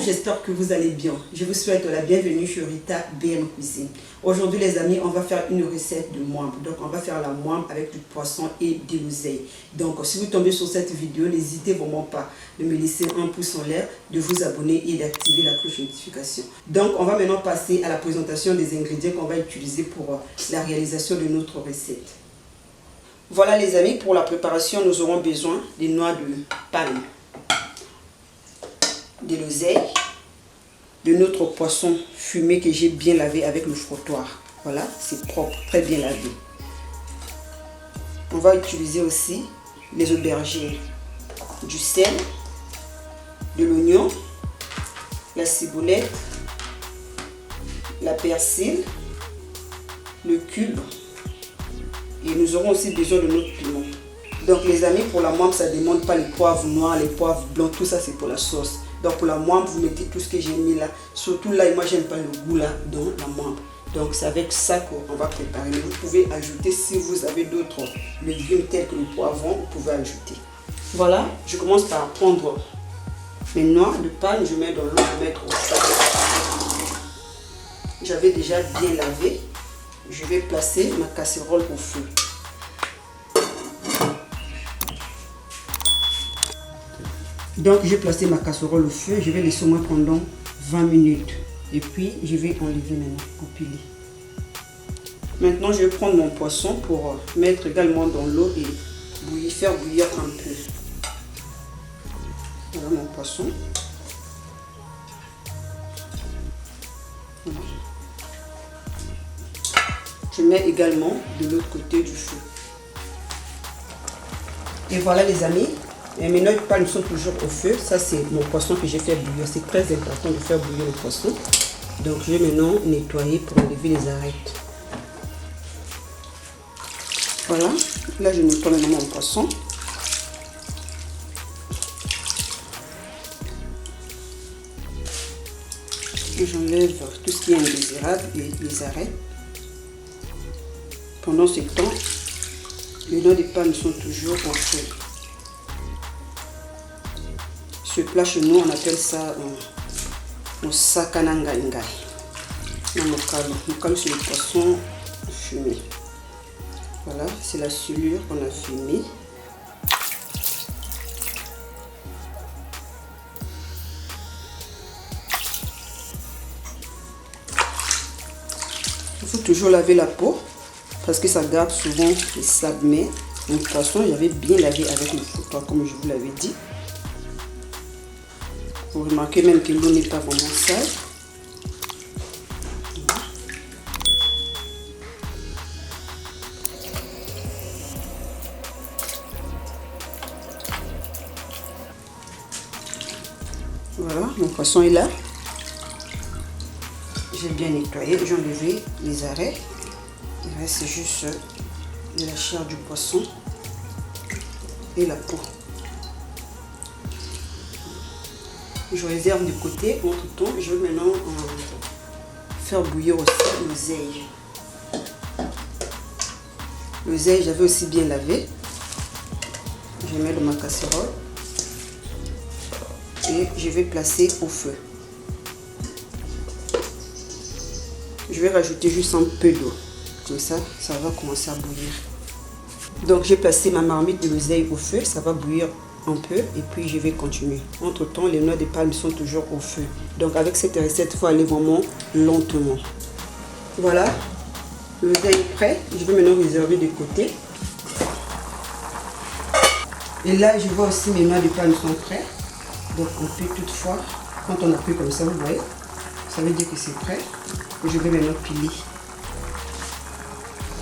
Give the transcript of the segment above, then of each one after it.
j'espère que vous allez bien. Je vous souhaite la bienvenue sur Rita BM Cuisine. Aujourd'hui les amis, on va faire une recette de moimbe. Donc on va faire la moimbe avec du poisson et de l'oseille. Donc si vous tombez sur cette vidéo, n'hésitez vraiment pas de me laisser un pouce en l'air, de vous abonner et d'activer la cloche de notification. Donc on va maintenant passer à la présentation des ingrédients qu'on va utiliser pour la réalisation de notre recette. Voilà les amis, pour la préparation, nous aurons besoin des noix de palme, de l'oseille, de notre poisson fumé que j'ai bien lavé avec le frottoir. Voilà, c'est propre, très bien lavé. On va utiliser aussi les aubergines, du sel, de l'oignon, la ciboulette, la persil, le cube. Et nous aurons aussi besoin de notre piment. Donc les amis, pour la moimbe, ça ne demande pas les poivres noirs, les poivres blancs, tout ça c'est pour la sauce. Donc pour la moimbe, vous mettez tout ce que j'ai mis là. Surtout là, moi j'aime pas le goût là dans la moimbe. Donc c'est avec ça qu'on va préparer. Mais vous pouvez ajouter, si vous avez d'autres légumes tels que le poivron, vous pouvez ajouter. Voilà, je commence par prendre mes noix de palme, je mets dans l'eau, je vais mettre au feu. J'avais déjà bien lavé. Je vais placer ma casserole au feu. Donc j'ai placé ma casserole au feu, je vais laisser au moins pendant 20 minutes. Et puis je vais enlever maintenant pour piler. Maintenant je vais prendre mon poisson pour mettre également dans l'eau et faire bouillir un peu. Voilà mon poisson. Voilà. Je mets également de l'autre côté du feu. Et voilà les amis, mes noix de palme sont toujours au feu. Ça c'est mon poisson que j'ai fait bouillir. C'est très important de faire bouillir le poisson. Donc je vais maintenant nettoyer pour enlever les arêtes. Voilà, là je nettoie maintenant mon poisson. J'enlève tout ce qui est indésirable et les arêtes. Pendant ce temps, les noix de palme sont toujours au feu. Ce plat chez nous, on appelle ça sakanangaingai. Mokalu, c'est le poisson fumé. Voilà, c'est la silure qu'on a fumée. Il faut toujours laver la peau, parce que ça garde souvent les sable. Mais mon poisson, j'avais bien lavé avec le frottoir, comme je vous l'avais dit. Vous remarquez même que l'eau n'est pas vraiment sale. Voilà, mon poisson est là. J'ai bien nettoyé, j'ai enlevé les arêtes. Il reste juste de la chair du poisson et la peau. Je réserve de côté. Entre temps, je vais maintenant faire bouillir aussi l'oseille. L'oseille, j'avais aussi bien lavé. Je mets dans ma casserole et je vais placer au feu. Je vais rajouter juste un peu d'eau. Comme ça, ça va commencer à bouillir. Donc j'ai placé ma marmite de l'oseille au feu, ça va bouillir un peu et puis je vais continuer. Entre temps, les noix de palme sont toujours au feu. Donc avec cette recette, il faut aller vraiment lentement. Voilà, l'oseille est prêt. Je vais maintenant réserver de côté. Et là, je vois aussi mes noix de palme sont prêtes. Donc on peut toutefois, quand on appuie comme ça, vous voyez, ça veut dire que c'est prêt. Et je vais maintenant piler.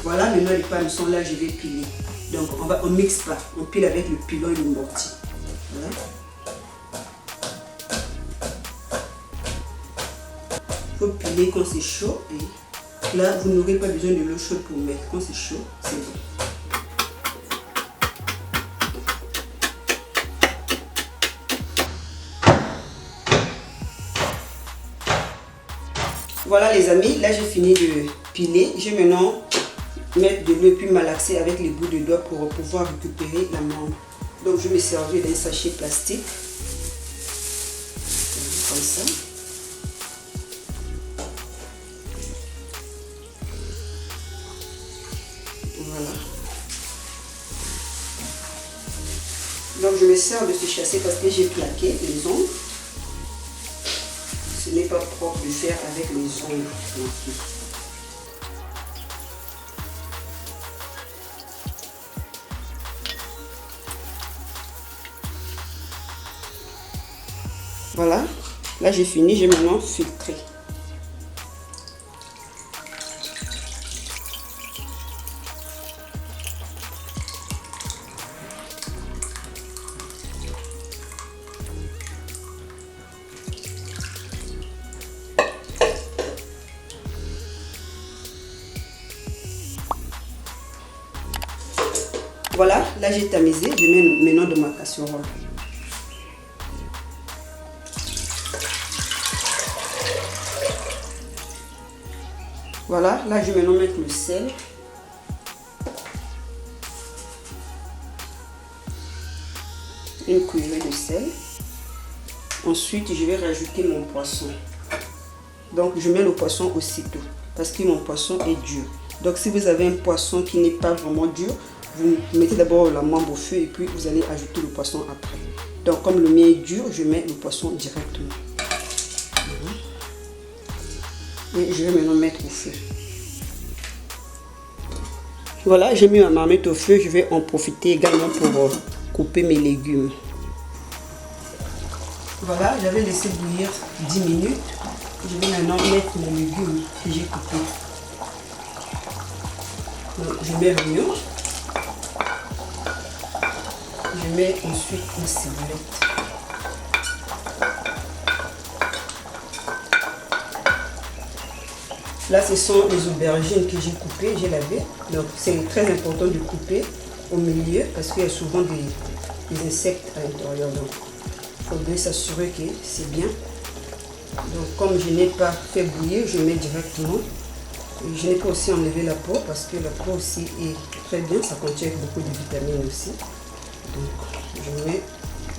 Voilà, mes noix de palme sont là, je vais piler. Donc on ne mixe pas, on pile avec le pilon et le mortier. Voilà. Il faut piler quand c'est chaud. Et là, vous n'aurez pas besoin de l'eau chaude pour mettre. Quand c'est chaud, c'est bon. Voilà les amis, là j'ai fini de piler. Je vais maintenant mettre de l'eau puis malaxer avec les bouts de doigts pour pouvoir récupérer la moimbe. Donc je vais me servir d'un sachet plastique. comme ça. Voilà. Donc je me sers de ce chassé parce que j'ai plaqué les ongles. Ce n'est pas propre de faire avec les ongles plaqués. Voilà, là j'ai fini, j'ai maintenant filtré. Voilà, là j'ai tamisé, je mets maintenant dans ma casserole. Voilà, là je vais maintenant mettre le sel. Une cuillerée de sel. Ensuite, je vais rajouter mon poisson. Donc, je mets le poisson aussitôt parce que mon poisson est dur. Donc, si vous avez un poisson qui n'est pas vraiment dur, vous mettez d'abord la mambe au feu et puis vous allez ajouter le poisson après. Donc, comme le mien est dur, je mets le poisson directement. Et je vais maintenant mettre au feu. Voilà, j'ai mis ma marmite au feu. Je vais en profiter également pour couper mes légumes. Voilà, j'avais laissé bouillir 10 minutes. Je vais maintenant mettre les légumes que j'ai coupés. Donc, je mets l'oignon. Je mets ensuite une ciboulette. Là, ce sont les aubergines que j'ai coupées, j'ai lavé. Donc, c'est très important de couper au milieu parce qu'il y a souvent des insectes à l'intérieur. Donc, il faut bien s'assurer que c'est bien. Donc, comme je n'ai pas fait bouillir, je mets directement. Je n'ai pas aussi enlevé la peau parce que la peau aussi est très bien. Ça contient beaucoup de vitamines aussi. Donc, je mets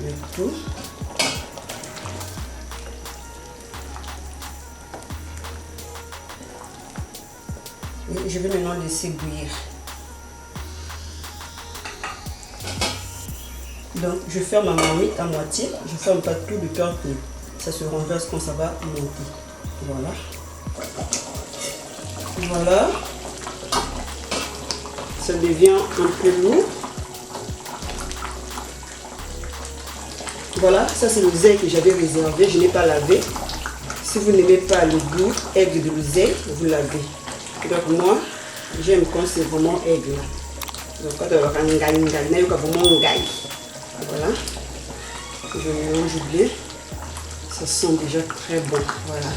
le tout. Et je vais maintenant laisser bouillir. Donc je ferme ma marmite à moitié. Je ne ferme pas tout de peur que ça se renverse quand ça va monter. Voilà. Voilà. Ça devient un peu lourd. Voilà, ça c'est l'oseille que j'avais réservé. Je n'ai pas lavé. Si vous n'aimez pas le goût aigre de l'oseille, vous lavez. Donc moi, j'aime quand c'est vraiment aigre. Donc quand on va vraiment gagne. Voilà. Je mélange bien. Ça sent déjà très bon. Voilà.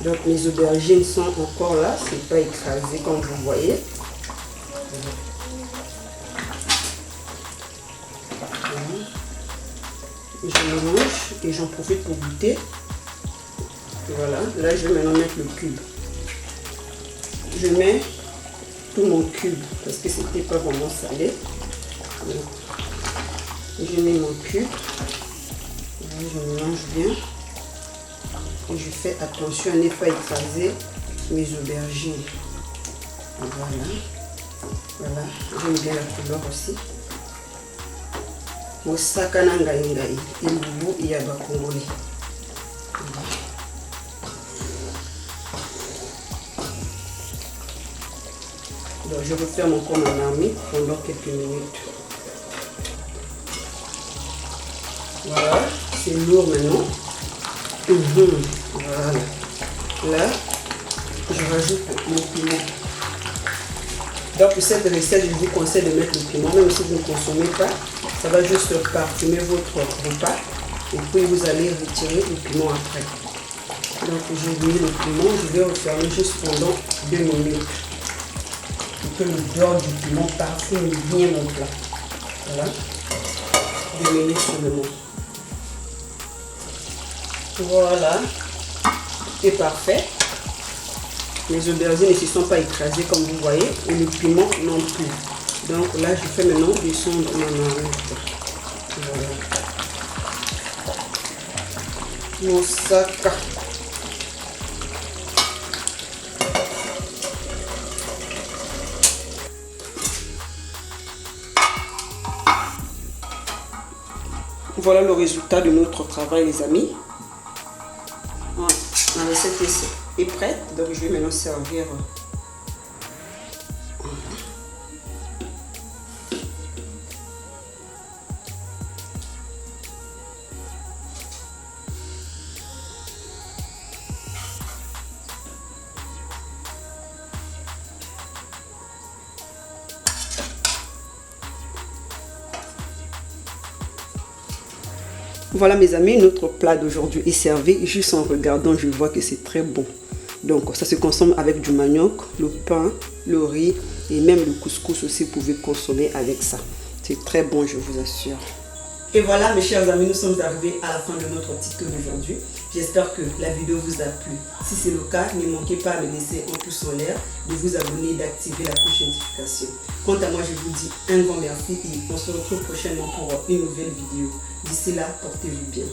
Donc mes aubergines sont encore là. C'est pas écrasé comme vous voyez. Voilà. Je mélange et j'en profite pour goûter. Voilà. Là, je vais maintenant mettre le cube. Je mets tout mon cube parce que c'était pas vraiment salé. Donc, je mets mon cube. Je mélange bien. Et je fais attention à ne pas écraser mes aubergines. Voilà. Voilà. J'aime bien la couleur aussi. Mosaka nanga ngai. Il y a bakongoli. Donc je referme encore ma marmite pendant quelques minutes. Voilà, c'est lourd maintenant. Voilà. Là, je rajoute mon piment. Donc pour cette recette, je vous conseille de mettre le piment, même si vous ne consommez pas. Ça va juste parfumer votre repas. Et puis vous allez retirer le piment après. Donc j'ai mis le piment, je vais refermer juste pendant 2 minutes. Que l'odeur du piment parfume bien mon plat. Voilà. 2 minutes seulement. Voilà. C'est parfait. Les aubergines ne se sont pas écrasées comme vous voyez. Et le piment non plus. Donc là, je fais maintenant descendre ma marmite. Voilà. moussaka. Voilà le résultat de notre travail, les amis. La recette est prête, donc je vais maintenant servir. Voilà mes amis, notre plat d'aujourd'hui est servi. Juste en regardant, je vois que c'est très bon. Donc ça se consomme avec du manioc, le pain, le riz et même le couscous aussi, vous pouvez consommer avec ça. C'est très bon, je vous assure. Et voilà mes chers amis, nous sommes arrivés à la fin de notre tuto d'aujourd'hui. J'espère que la vidéo vous a plu. Si c'est le cas, ne manquez pas de laisser un pouce en l'air, de vous abonner et d'activer la cloche de notification. Quant à moi, je vous dis un grand merci et on se retrouve prochainement pour une nouvelle vidéo. D'ici là, portez-vous bien.